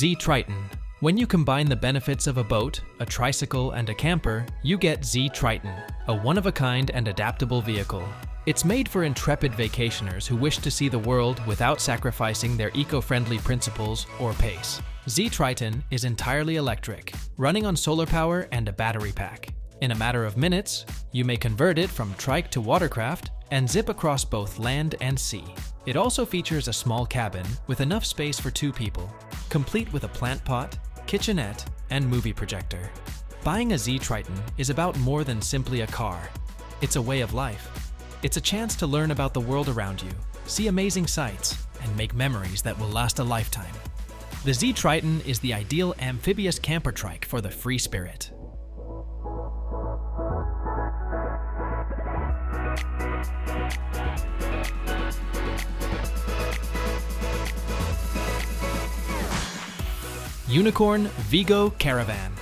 Z-TRITON. When you combine the benefits of a boat, a tricycle, and a camper, you get Z-TRITON, a one-of-a-kind and adaptable vehicle. It's made for intrepid vacationers who wish to see the world without sacrificing their eco-friendly principles or pace. Z-TRITON is entirely electric, running on solar power and a battery pack. In a matter of minutes, you may convert it from trike to watercraft and zip across both land and sea. It also features a small cabin with enough space for 2 people, complete with a plant pot, kitchenette, and movie projector. Buying a Z-TRITON is about more than simply a car. It's a way of life. It's a chance to learn about the world around you, see amazing sights, and make memories that will last a lifetime. The Z-TRITON is the ideal amphibious camper trike for the free spirit. Unicorn VGO Caravan.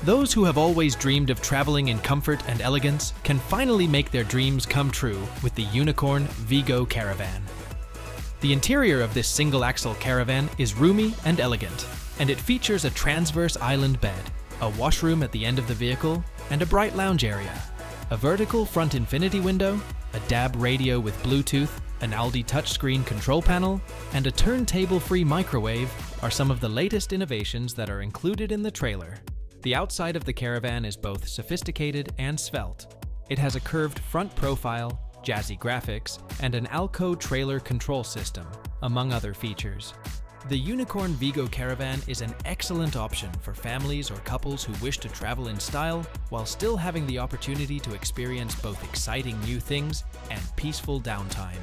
Those who have always dreamed of traveling in comfort and elegance can finally make their dreams come true with the Unicorn VGO Caravan. The interior of this single-axle caravan is roomy and elegant, and it features a transverse island bed, a washroom at the end of the vehicle, and a bright lounge area. A vertical front infinity window, a DAB radio with Bluetooth, an Aldi touchscreen control panel, and a turntable-free microwave are some of the latest innovations that are included in the trailer. The outside of the caravan is both sophisticated and svelte. It has a curved front profile, jazzy graphics, and an Alco trailer control system, among other features. The Unicorn VGO Caravan is an excellent option for families or couples who wish to travel in style while still having the opportunity to experience both exciting new things and peaceful downtime.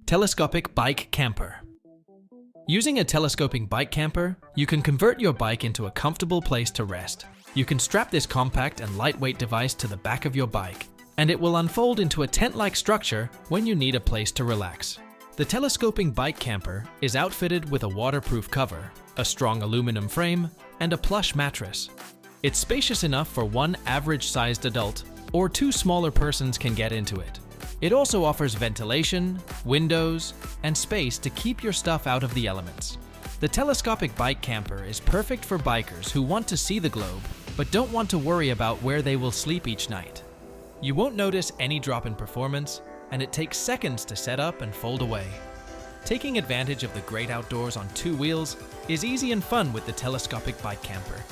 Telescopic bike camper. Using a telescopic bike camper, you can convert your bike into a comfortable place to rest. You can strap this compact and lightweight device to the back of your bike, and it will unfold into a tent-like structure when you need a place to relax. The telescopic bike camper is outfitted with a waterproof cover, a strong aluminum frame, and a plush mattress. It's spacious enough for one average-sized adult, or 2 smaller persons can get into it. It also offers ventilation, windows, and space to keep your stuff out of the elements. The telescopic bike camper is perfect for bikers who want to see the globe, but don't want to worry about where they will sleep each night. You won't notice any drop in performance, and it takes seconds to set up and fold away. Taking advantage of the great outdoors on 2 wheels is easy and fun with the telescopic bike camper.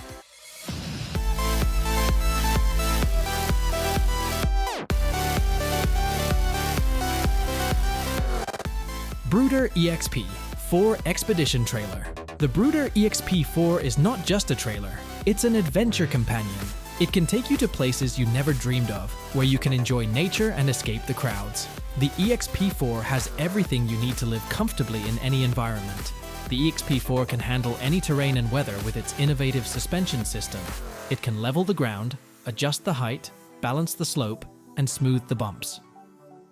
Bruder EXP4 Expedition Trailer. The Bruder EXP4 is not just a trailer, it's an adventure companion. It can take you to places you never dreamed of, where you can enjoy nature and escape the crowds. The EXP4 has everything you need to live comfortably in any environment. The EXP4 can handle any terrain and weather with its innovative suspension system. It can level the ground, adjust the height, balance the slope, and smooth the bumps.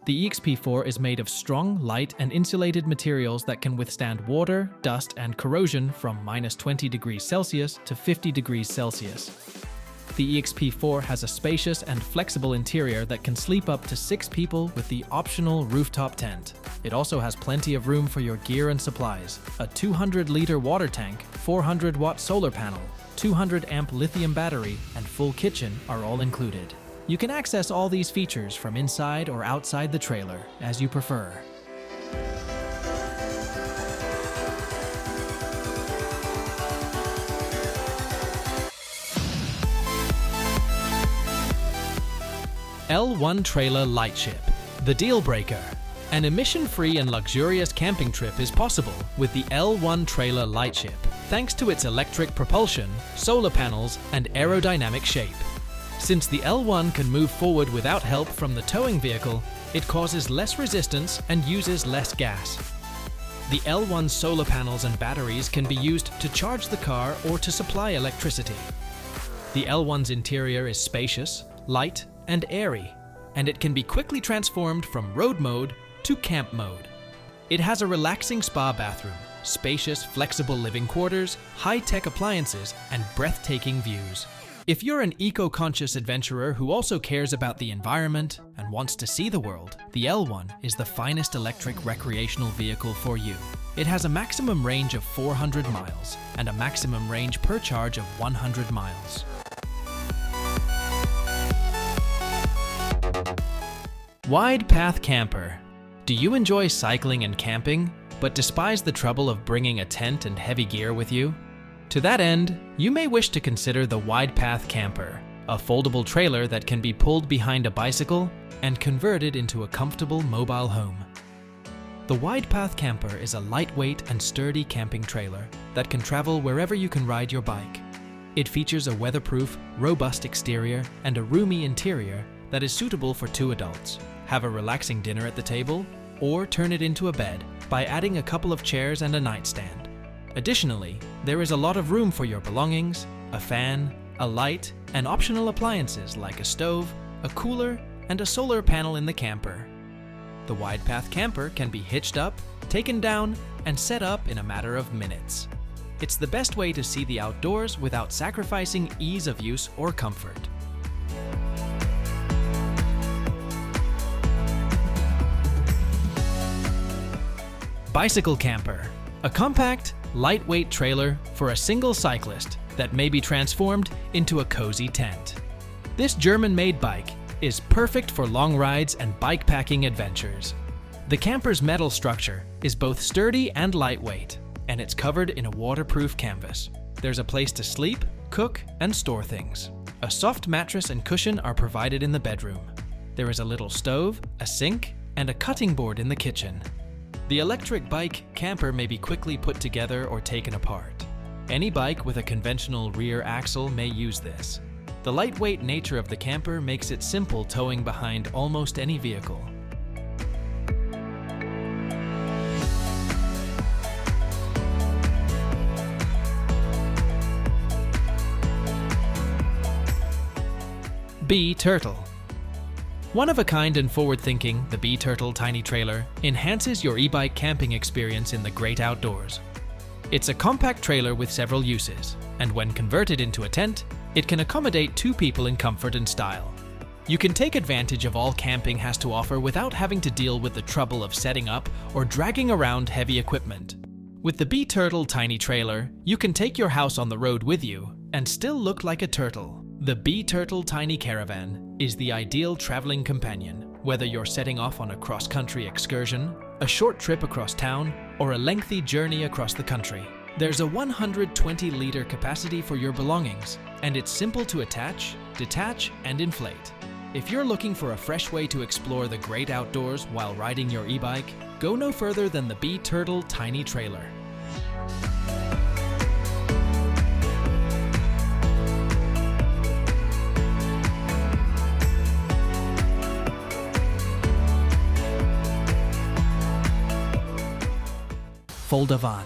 The EXP4 is made of strong, light, and insulated materials that can withstand water, dust, and corrosion from -20 degrees Celsius to 50 degrees Celsius. The EXP4 has a spacious and flexible interior that can sleep up to 6 people with the optional rooftop tent. It also has plenty of room for your gear and supplies. A 200-liter water tank, 400-watt solar panel, 200-amp lithium battery, and full kitchen are all included. You can access all these features from inside or outside the trailer, as you prefer. L1 Trailer Lightship, the deal breaker. An emission-free and luxurious camping trip is possible with the L1 Trailer Lightship, thanks to its electric propulsion, solar panels, and aerodynamic shape. Since the L1 can move forward without help from the towing vehicle, it causes less resistance and uses less gas. The L1's solar panels and batteries can be used to charge the car or to supply electricity. The L1's interior is spacious, light, and airy, and it can be quickly transformed from road mode to camp mode. It has a relaxing spa bathroom, spacious, flexible living quarters, high-tech appliances, and breathtaking views. If you're an eco-conscious adventurer who also cares about the environment and wants to see the world, the L1 is the finest electric recreational vehicle for you. It has a maximum range of 400 miles and a maximum range per charge of 100 miles. Wide Path Camper. Do you enjoy cycling and camping, but despise the trouble of bringing a tent and heavy gear with you? To that end, you may wish to consider the Wide Path Camper, a foldable trailer that can be pulled behind a bicycle and converted into a comfortable mobile home. The Wide Path Camper is a lightweight and sturdy camping trailer that can travel wherever you can ride your bike. It features a weatherproof, robust exterior and a roomy interior that is suitable for 2 adults. Have a relaxing dinner at the table, or turn it into a bed by adding a couple of chairs and a nightstand. Additionally, there is a lot of room for your belongings, a fan, a light, and optional appliances like a stove, a cooler, and a solar panel in the camper. The Wide Path Camper can be hitched up, taken down, and set up in a matter of minutes. It's the best way to see the outdoors without sacrificing ease of use or comfort. Bicycle Camper. A compact, lightweight trailer for a single cyclist that may be transformed into a cozy tent. This German-made bike is perfect for long rides and bikepacking adventures. The camper's metal structure is both sturdy and lightweight, and it's covered in a waterproof canvas. There's a place to sleep, cook, and store things. A soft mattress and cushion are provided in the bedroom. There is a little stove, a sink, and a cutting board in the kitchen. The electric bike camper may be quickly put together or taken apart. Any bike with a conventional rear axle may use this. The lightweight nature of the camper makes it simple towing behind almost any vehicle. B-Turtle. One of a kind and forward-thinking, the B-Turtle tiny trailer enhances your e-bike camping experience in the great outdoors. It's a compact trailer with several uses, and when converted into a tent, it can accommodate 2 people in comfort and style. You can take advantage of all camping has to offer without having to deal with the trouble of setting up or dragging around heavy equipment. With the B-Turtle tiny trailer, you can take your house on the road with you and still look like a turtle. The B-Turtle Tiny Caravan is the ideal traveling companion, whether you're setting off on a cross-country excursion, a short trip across town, or a lengthy journey across the country. There's a 120-liter capacity for your belongings, and it's simple to attach, detach, and inflate. If you're looking for a fresh way to explore the great outdoors while riding your e-bike, go no further than the B-Turtle Tiny Trailer. Foldavan.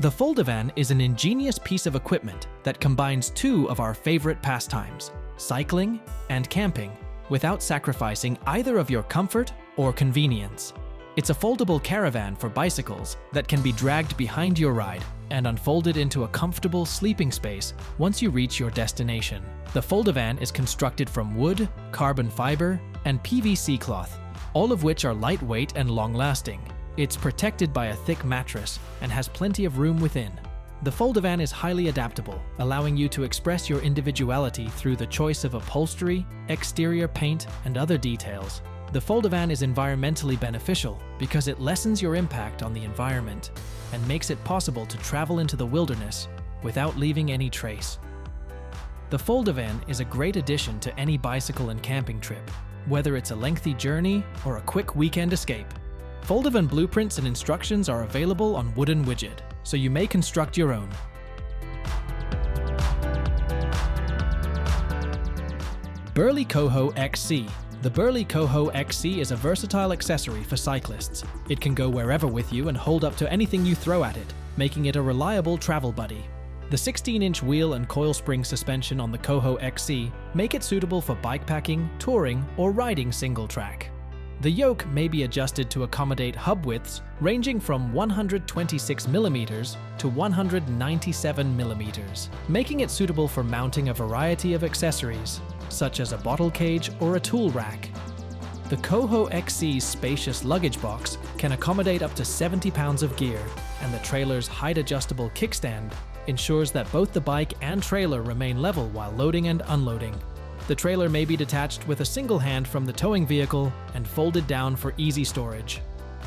The Foldavan is an ingenious piece of equipment that combines 2 of our favorite pastimes, cycling and camping, without sacrificing either of your comfort or convenience. It's a foldable caravan for bicycles that can be dragged behind your ride and unfolded into a comfortable sleeping space once you reach your destination. The Foldavan is constructed from wood, carbon fiber, and PVC cloth, all of which are lightweight and long-lasting. It's protected by a thick mattress and has plenty of room within. The Foldavan is highly adaptable, allowing you to express your individuality through the choice of upholstery, exterior paint, and other details. The Foldavan is environmentally beneficial because it lessens your impact on the environment and makes it possible to travel into the wilderness without leaving any trace. The Foldavan is a great addition to any bicycle and camping trip, whether it's a lengthy journey or a quick weekend escape. Foldavan blueprints and instructions are available on Wooden Widget, so you may construct your own. Burly Coho XC. The Burly Coho XC is a versatile accessory for cyclists. It can go wherever with you and hold up to anything you throw at it, making it a reliable travel buddy. The 16-inch wheel and coil spring suspension on the Coho XC make it suitable for bikepacking, touring, or riding single track. The yoke may be adjusted to accommodate hub widths ranging from 126mm to 197mm, making it suitable for mounting a variety of accessories, such as a bottle cage or a tool rack. The Coho XC's spacious luggage box can accommodate up to 70 pounds of gear, and the trailer's height-adjustable kickstand ensures that both the bike and trailer remain level while loading and unloading. The trailer may be detached with a single hand from the towing vehicle and folded down for easy storage.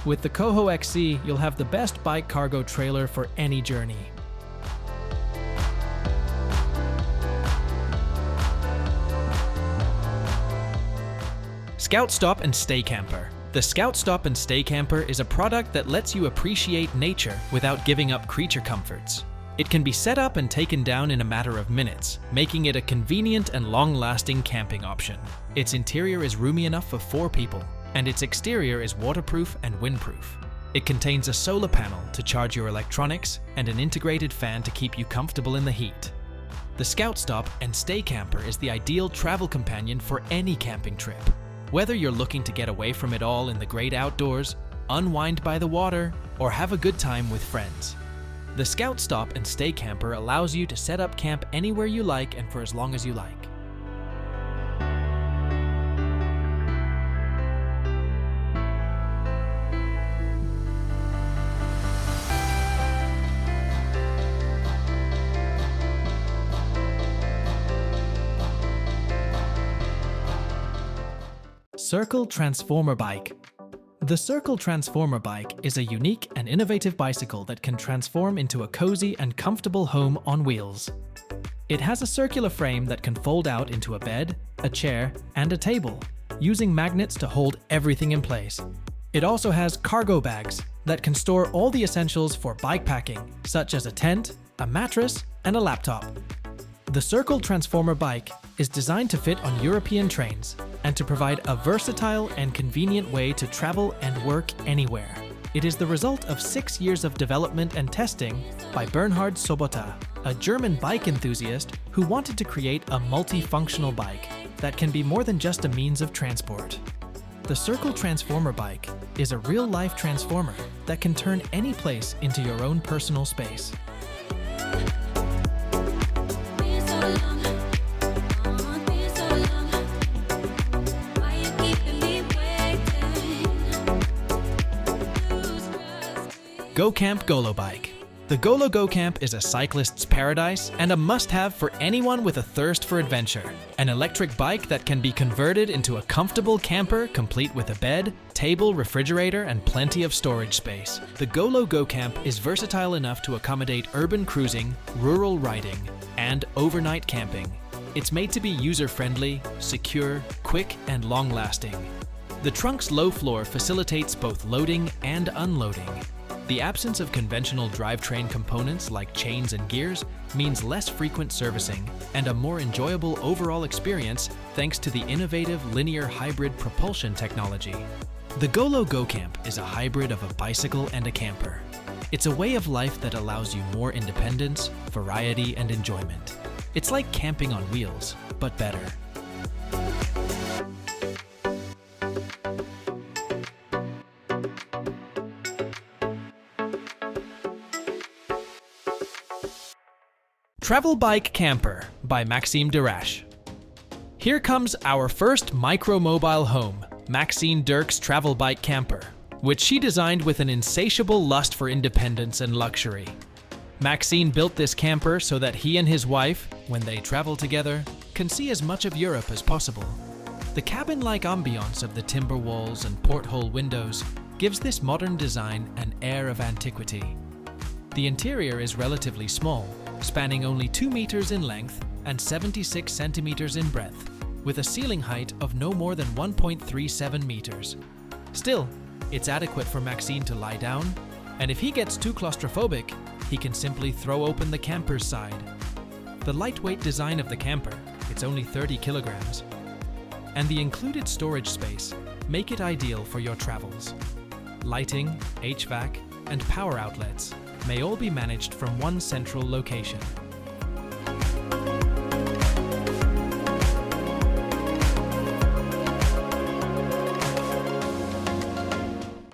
With the Coho XC, you'll have the best bike cargo trailer for any journey. Scout Stop and Stay Camper. The Scout Stop and Stay Camper is a product that lets you appreciate nature without giving up creature comforts. It can be set up and taken down in a matter of minutes, making it a convenient and long-lasting camping option. Its interior is roomy enough for 4 people, and its exterior is waterproof and windproof. It contains a solar panel to charge your electronics and an integrated fan to keep you comfortable in the heat. The Scout Stop and Stay Camper is the ideal travel companion for any camping trip. Whether you're looking to get away from it all in the great outdoors, unwind by the water, or have a good time with friends, the Scout Stop and Stay Camper allows you to set up camp anywhere you like and for as long as you like. Cercle Transformer Bike. The Cercle Transformer Bike is a unique and innovative bicycle that can transform into a cozy and comfortable home on wheels. It has a circular frame that can fold out into a bed, a chair, and a table, using magnets to hold everything in place. It also has cargo bags that can store all the essentials for bike packing, such as a tent, a mattress, and a laptop. The Cercle Transformer Bike is designed to fit on European trains and to provide a versatile and convenient way to travel and work anywhere. It is the result of 6 years of development and testing by Bernhard Sobota, a German bike enthusiast who wanted to create a multifunctional bike that can be more than just a means of transport. The Cercle Transformer Bike is a real-life transformer that can turn any place into your own personal space. GoCamp GOBike. The GoLo GoCamp is a cyclist's paradise and a must-have for anyone with a thirst for adventure. An electric bike that can be converted into a comfortable camper complete with a bed, table, refrigerator, and plenty of storage space. The GoLo GoCamp is versatile enough to accommodate urban cruising, rural riding, and overnight camping. It's made to be user-friendly, secure, quick, and long-lasting. The trunk's low floor facilitates both loading and unloading. The absence of conventional drivetrain components like chains and gears means less frequent servicing and a more enjoyable overall experience thanks to the innovative linear hybrid propulsion technology. The GoLo GoCamp is a hybrid of a bicycle and a camper. It's a way of life that allows you more independence, variety, and enjoyment. It's like camping on wheels, but better. Travel Bike Camper by Maxime Derache. Here comes our first micro-mobile home, Maxime Dirk's Travel Bike Camper, which she designed with an insatiable lust for independence and luxury. Maxime built this camper so that he and his wife, when they travel together, can see as much of Europe as possible. The cabin-like ambiance of the timber walls and porthole windows gives this modern design an air of antiquity. The interior is relatively small, spanning only 2 meters in length and 76 centimeters in breadth, with a ceiling height of no more than 1.37 meters. Still, it's adequate for Maxime to lie down, and if he gets too claustrophobic, he can simply throw open the camper's side. The lightweight design of the camper, it's only 30 kilograms, and the included storage space make it ideal for your travels. Lighting, HVAC, and power outlets may all be managed from one central location.